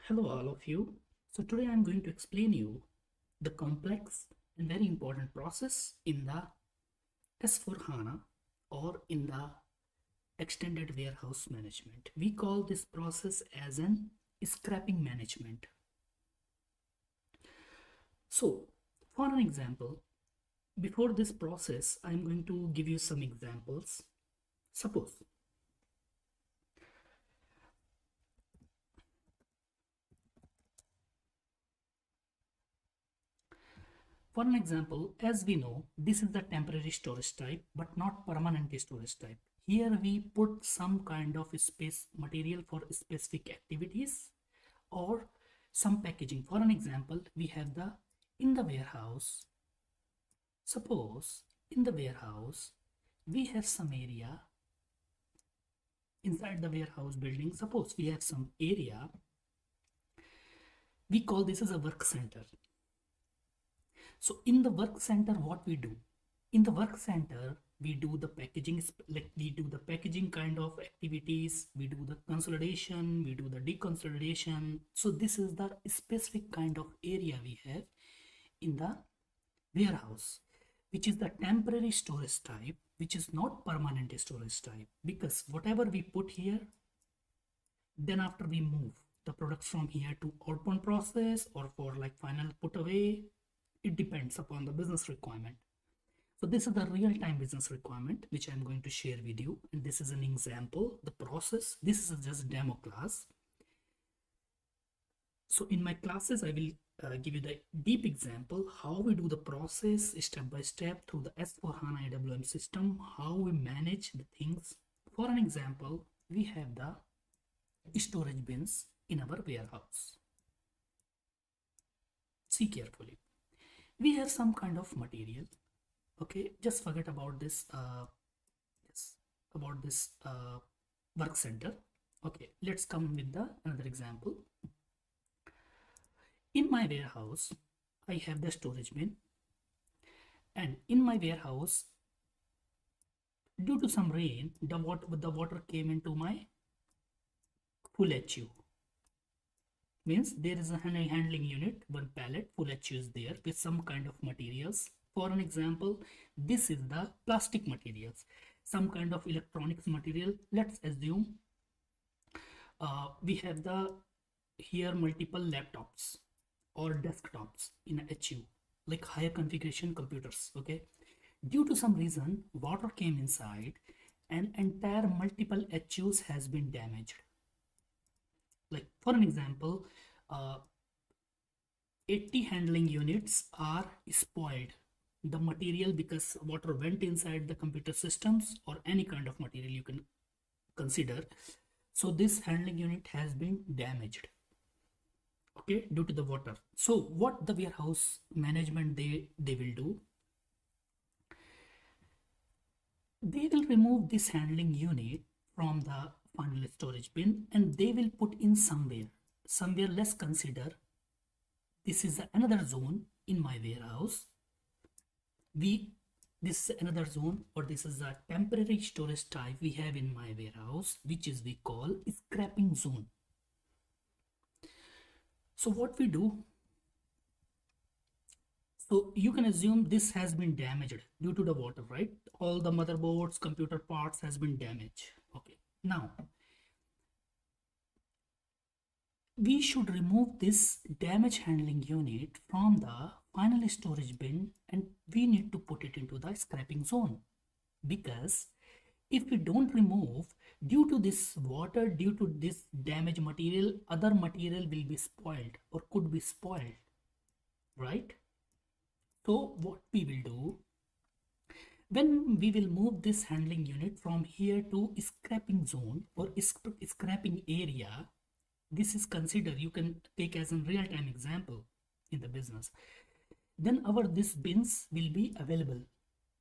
Hello all of you. So today I'm going to explain you the complex and very important process in the S4HANA or in the extended warehouse management. We call this process as an scrapping management. So for an example, before this process, I'm going to give you some examples. Suppose for an example, as we know, this is the temporary storage type, but not permanent storage type. Here we put some kind of space material for specific activities or some packaging. For an example, we have the in the warehouse. Suppose in the warehouse, we have some area inside the warehouse building. Suppose we have some area. We call this as a work center. So in the work center, what we do? In the work center, we do the packaging, like we do the packaging kind of activities, we do the consolidation, we do the deconsolidation. So this is the specific kind of area we have in the warehouse, which is the temporary storage type, which is not permanent storage type, because whatever we put here, then after we move the products from here to outbound process or for like final put away, it depends upon the business requirement. So this is the real-time business requirement which I'm going to share with you, and this is an example, the process. This is just demo class. So in my classes I will give you the deep example how we do the process step by step through the S4HANA EWM system, how we manage the things. For an example, we have the storage bins in our warehouse. See carefully. We have some kind of material. Okay, just forget about this work center. Okay, let's come with the another example. In my warehouse, I have the storage bin, and in my warehouse, due to some rain, the water came into my full HU. Means there is a handling unit, one pallet full HU is there with some kind of materials. For an example, this is the plastic materials, some kind of electronics material. Let's assume we have the here multiple laptops or desktops in a HU, like higher configuration computers. Okay, due to some reason, water came inside and entire multiple HUs has been damaged. Like for an example, 80 handling units are spoiled. The material, because water went inside the computer systems or any kind of material you can consider. So this handling unit has been damaged, okay, due to the water. So what the warehouse management they will do, they will remove this handling unit from the final storage bin and they will put in somewhere. Let's consider this is another zone in my warehouse. This is another zone, or this is a temporary storage type we have in my warehouse, which is we call scrapping zone. So what we do, so you can assume this has been damaged due to the water, right? All the motherboards, computer parts has been damaged. Okay, now we should remove this damage handling unit from the final storage bin and we need to put it into the scrapping zone, because if we don't remove, due to this water, due to this damaged material, other material will be spoiled or could be spoiled, right? So what we will do, when we will move this handling unit from here to scrapping zone or scrapping area, this is considered, you can take as a real-time example in the business, then our this bins will be available.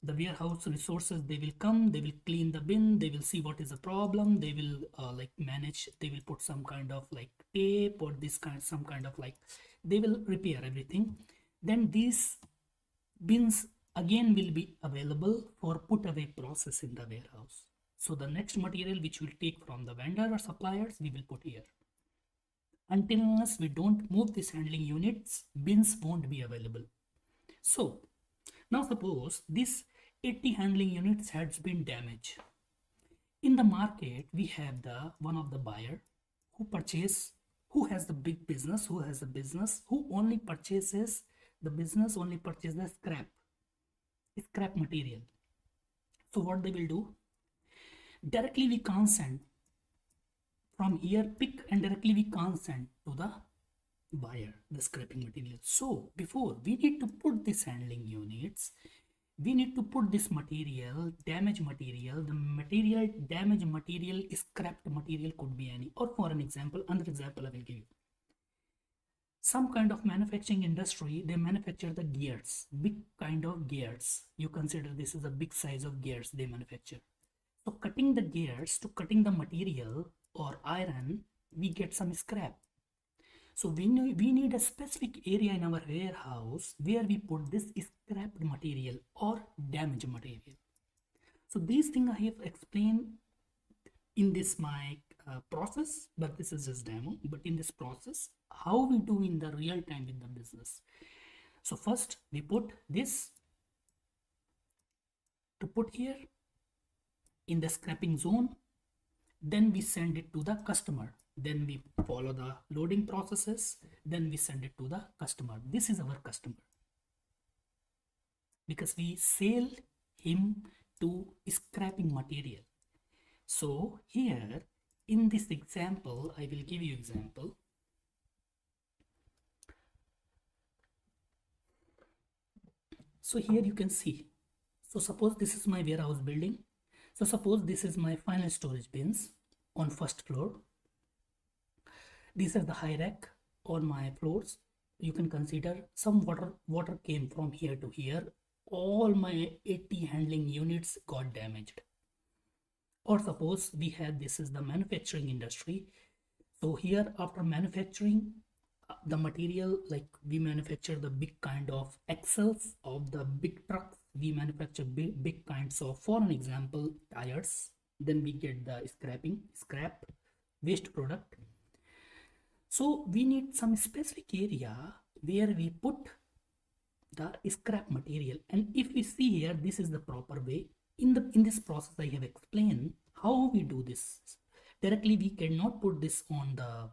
The warehouse resources, they will come, they will clean the bin, they will see what is the problem, they will like manage, they will put some kind of like tape or this kind, some kind of like, they will repair everything. Then these bins again will be available for put away process in the warehouse. So the next material which we'll take from the vendor or suppliers, we will put here. Until unless we don't move these handling units, bins won't be available. So now suppose this 80 handling units has been damaged. In the market, we have the one of the buyer who purchase, who has the big business, who only purchases, the business only purchases scrap material. So what they will do, directly we can't send from here, pick and directly we can't send to the buyer the scrapping material. So before we need to put these handling units, we need to put this material, damaged material, the material, damaged material, scrapped material could be any, or for an example, another example I will give you. Some kind of manufacturing industry, they manufacture the gears, big kind of gears. You consider this is a big size of gears they manufacture. So cutting the gears to cutting the material or iron, we get some scrap. So we need a specific area in our warehouse where we put this scrapped material or damaged material. So these things I have explained in this my process, but this is just demo. But in this process, how we do in the real time in the business. So first we put this to put here in the scrapping zone, then we send it to the customer, then we follow the loading processes, then we send it to the customer. This is our customer because we sell him to scrapping material. So here in this example, I will give you example. So here you can see, so suppose this is my warehouse building. So suppose this is my final storage bins on first floor. These are the high rack on my floors. You can consider some water came from here to here. All my 80 handling units got damaged. Or suppose we have, this is the manufacturing industry. So here after manufacturing the material, like we manufacture the big kind of axles of the big trucks, we manufacture big kinds of, for an example, tires, then we get the scrap waste product. So we need some specific area where we put the scrap material. And if we see here, this is the proper way. In this process I have explained how we do this. Directly we cannot put this on the,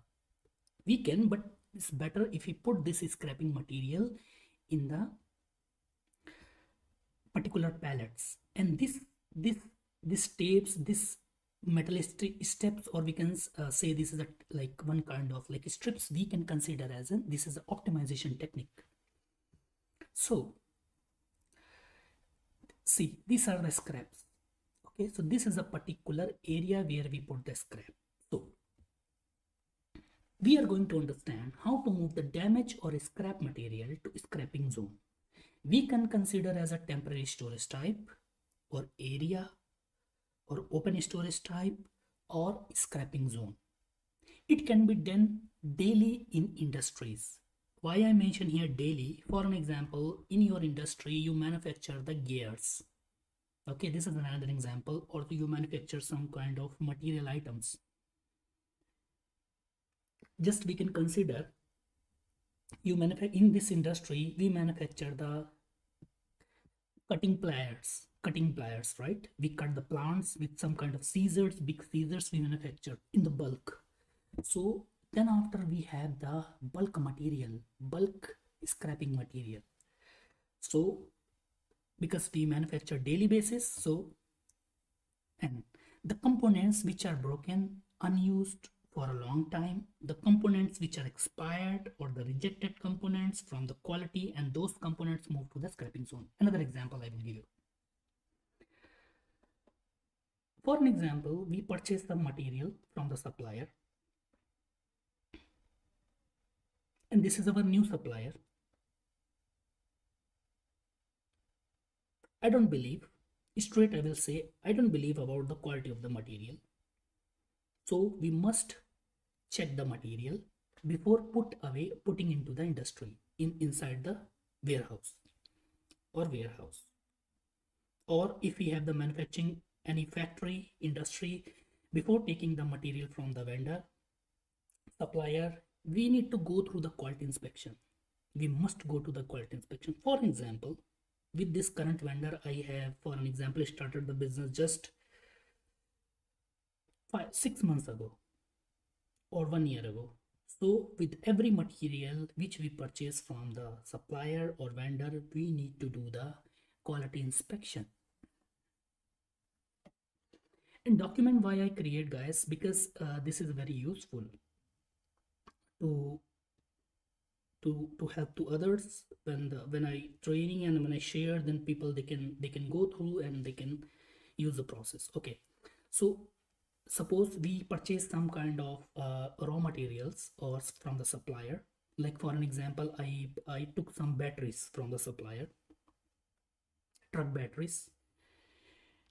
we can, but it's better if we put this scrapping material in the particular pallets. And this tapes, this metallic steps, or we can say this is a like one kind of like strips, we can consider as a, this is an optimization technique. So see, these are the scraps. Okay, so this is a particular area where we put the scrap. So we are going to understand how to move the damage or scrap material to scrapping zone. We can consider as a temporary storage type or area or open storage type or scrapping zone. It can be done daily in industries. Why I mention here daily? For an example, in your industry you manufacture the gears. Okay, this is another example. Or you manufacture some kind of material items. Just we can consider, you manufacture in this industry, we manufacture the cutting pliers, right? We cut the plants with some kind of scissors, big scissors we manufacture in the bulk. So then after we have the bulk material, bulk scrapping material. So because we manufacture daily basis, so, and the components which are broken, unused for a long time, the components which are expired or the rejected components from the quality, and those components move to the scrapping zone. Another example I will give you. For an example, we purchase the material from the supplier, and this is our new supplier. I don't believe, straight I will say, I don't believe about the quality of the material. So we must check the material before putting into the industry, inside the warehouse. Or if we have the manufacturing, any factory, industry, before taking the material from the vendor, supplier, we need to go through the quality inspection. We must go to the quality inspection. For example, with this current vendor, I have, for an example, started the business just 6 months ago or 1 year ago. So with every material which we purchase from the supplier or vendor, we need to do the quality inspection. And document why I create, guys, because this is very useful to help to others when I training and when I share, then people they can go through and they can use the process. Okay, so suppose we purchase some kind of raw materials or from the supplier. Like for an example, I took some batteries from the supplier, truck batteries,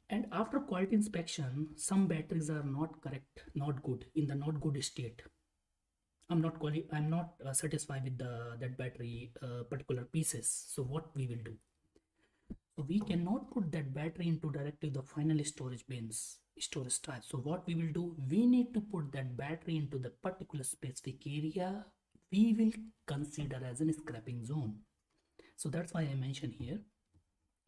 and after quality inspection, some batteries are not correct, not good, in the not good state. I'm not satisfied with that battery particular pieces. So what we will do? So we cannot put that battery into directly the final storage bins, storage type. So what we will do? We need to put that battery into the particular specific area we will consider as a scrapping zone. So that's why I mentioned here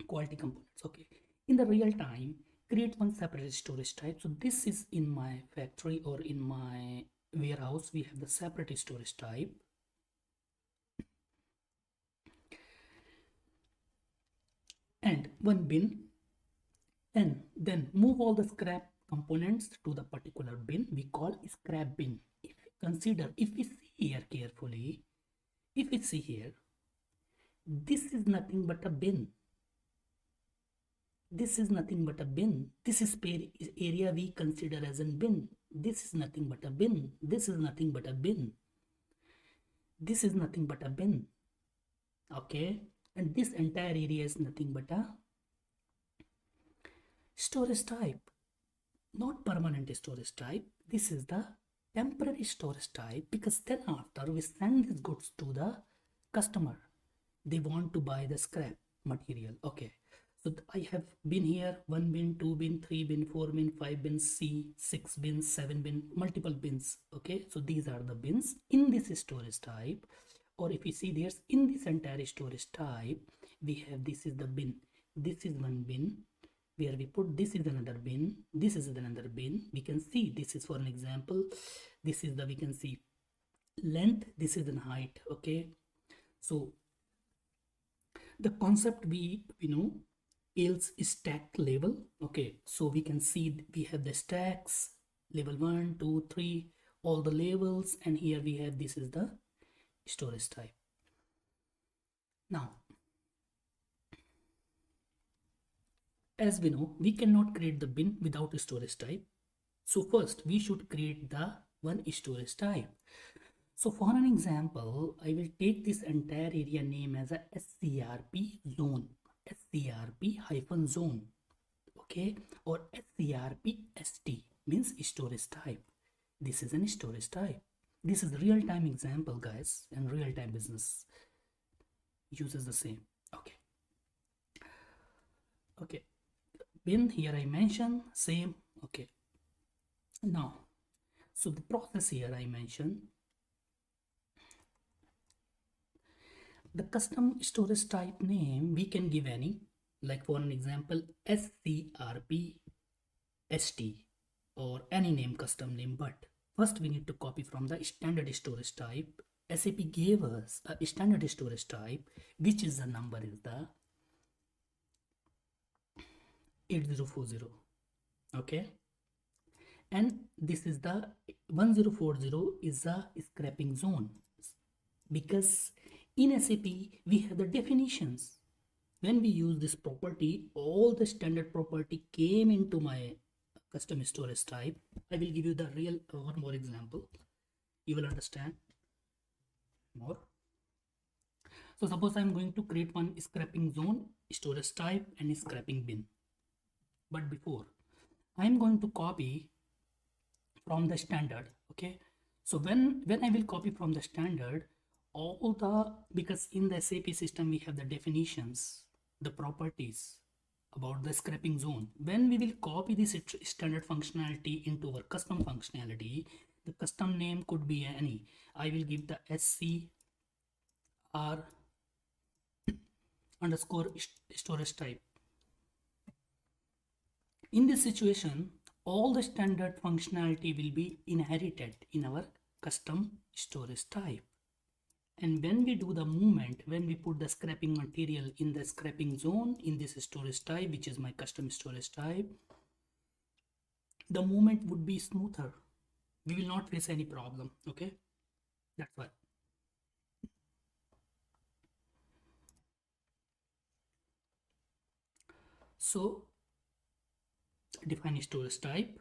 quality components. Okay, in the real time, create one separate storage type. So this is in my factory or in my warehouse, we have the separate storage type. And one bin, and then move all the scrap components to the particular bin we call scrap bin. If we consider, if we see here carefully, if we see here, this is nothing but a bin. This is nothing but a bin. This is area we consider as a bin. This is nothing but a bin. This is nothing but a bin. This is nothing but a bin. Okay, and this entire area is nothing but a storage type, not permanent storage type. This is the temporary storage type, because then after we send these goods to the customer, they want to buy the scrap material. Okay, so I have bin here, 1 bin, 2 bin, 3 bin, 4 bin, 5 bin, C, 6 bins, 7 bin, multiple bins. Okay, so these are the bins in this storage type. Or if you see, there's in this entire storage type, we have, this is the bin, this is one bin where we put, this is another bin, this is another bin. We can see, this is for an example, this is the, we can see length, this is the height. Okay, so the concept we know is stack level. Okay, so we can see we have the stacks, level 1, 2, 3, all the levels, and here we have, this is the storage type. Now, as we know, we cannot create the bin without a storage type. So first we should create the one storage type. So for an example, I will take this entire area name as a SCRP zone, SCRP hyphen zone. Okay, or SCRP ST means storage type. This is an storage type. This is real-time example, guys, and real-time business uses the same. Okay, okay, bin here I mentioned same. Okay, now, so the process here I mentioned, the custom storage type name we can give any, like for an example SCRP ST or any name, custom name. But first we need to copy from the standard storage type. SAP gave us a standard storage type, which is the number is the 8040. Okay, and this is the 1040 is the scrapping zone, because in SAP we have the definitions. When we use this property, all the standard property came into my custom storage type. I will give you the real one more example, you will understand more. So suppose I'm going to create one scrapping zone, storage type, and scrapping bin. But before, I'm going to copy from the standard. Okay, so when I will copy from the standard, all the, because in the SAP system we have the definitions, the properties about the scrapping zone. When we will copy this standard functionality into our custom functionality, The custom name could be any. I will give the SCR underscore storage type. In this situation, all the standard functionality will be inherited in our custom storage type. And when we do the movement, when we put the scrapping material in the scrapping zone in this storage type, which is my custom storage type, the movement would be smoother. We will not face any problem. Okay, that's why. So define storage type.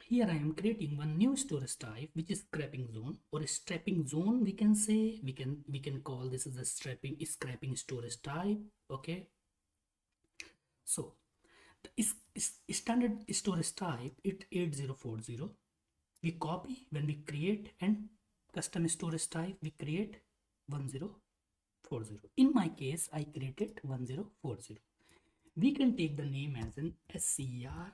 Here I am creating one new storage type, which is scrapping zone, or a strapping zone. We can say we can call this as a scrapping storage type. Okay. So the standard storage type it 8040. We copy when we create, and custom storage type we create 1040. In my case, I created 1040. We can take the name as an SCR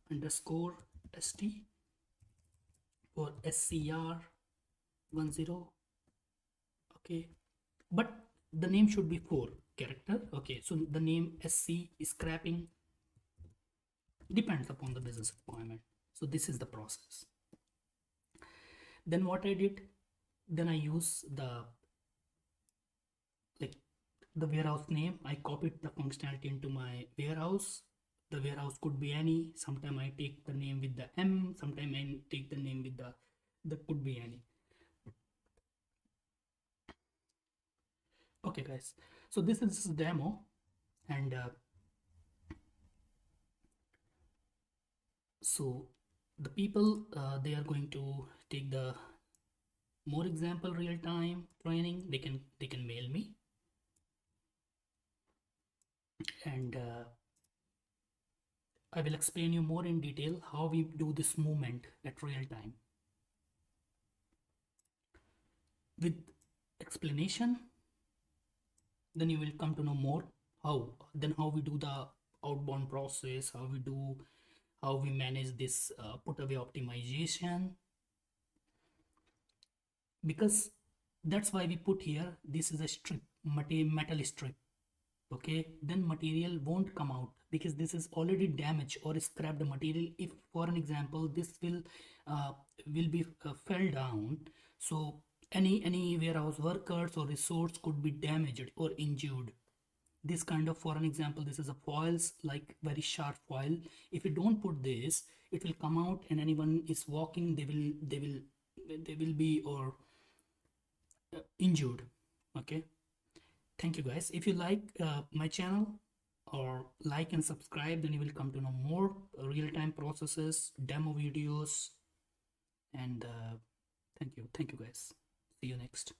underscore ST or SCR 10. Okay, but the name should be 4 character. Okay, so the name SC is scrapping depends upon the business requirement. So this is the process. Then what I did, then I use the warehouse name. I copied the functionality into my warehouse. The warehouse could be any. Sometimes I take the name with the M. Sometimes I take the name with the could be any. Okay, guys. So this is a demo, and so the people they are going to take the more example real time training. They can mail me, and I will explain you more in detail how we do this movement at real time. With explanation, then you will come to know more how we do the outbound process, how we manage this put away optimization, because that's why we put here this is a strip, metal strip. Okay, then material won't come out because this is already damaged or scrapped material. If for an example this will be fell down, so any warehouse workers or resource could be damaged or injured. This kind of, for an example, this is a foils, like very sharp foil. If you don't put this, it will come out, and anyone is walking, they will be or injured. Okay, thank you guys. If you like my channel, or like and subscribe, then you will come to know more real-time processes, demo videos, and thank you guys. See you next.